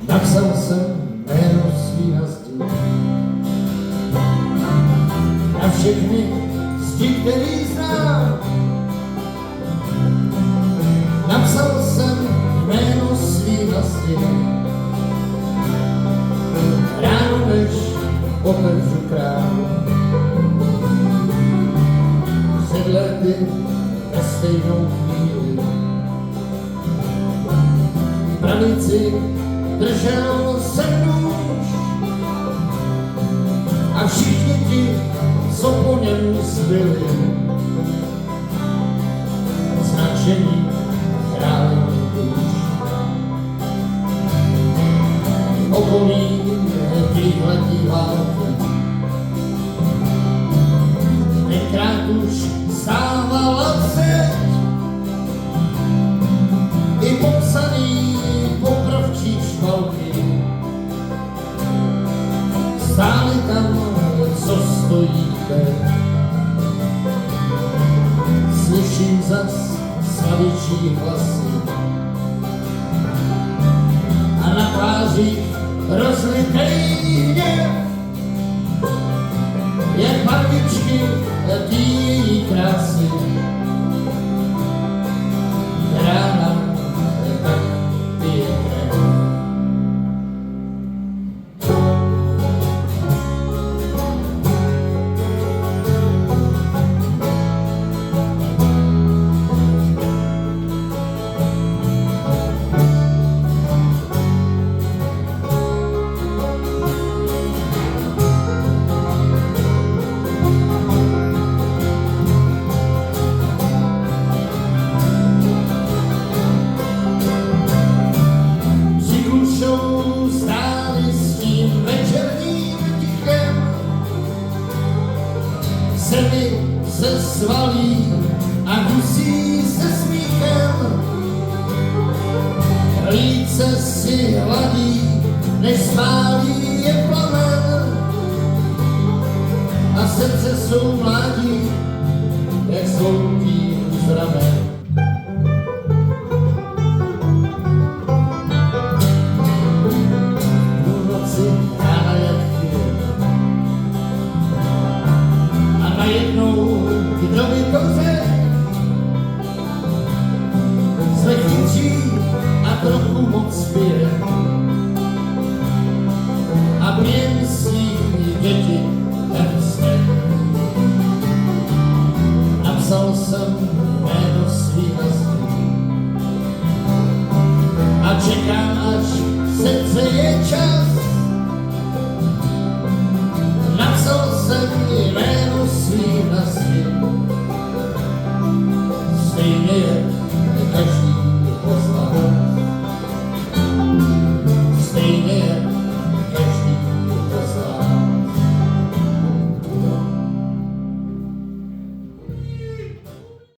Napsal jsem jméno svý na zdi, na všechny zdi, který znám. Napsal jsem jméno svý na zdi, ráno než otevřu krámu. Před lety ve stejnou chvíli v pravici držel jsem nůž a všichni ti, co po něm zbyli, značení hráli duš. Okolí týhletí války tenkrát už stávala zeď i popsaný pokrovčí šmalky stály tam, co stojí teď. Slyším zas slavičí hlasy a na tvářích rozlitej hněv, jak barvičky té její krásy. Rána tak pije krev. Seny se svalí a husí se smíchem, líce si hladí, než spálí je plamen, a srdce jsou mládí, jak sloupí z ramen. Půlnoci rána jak najednou kdo mi to řekl, jsme chytří a trochu moc pije a jen svých děti ten vztek. Napsal jsem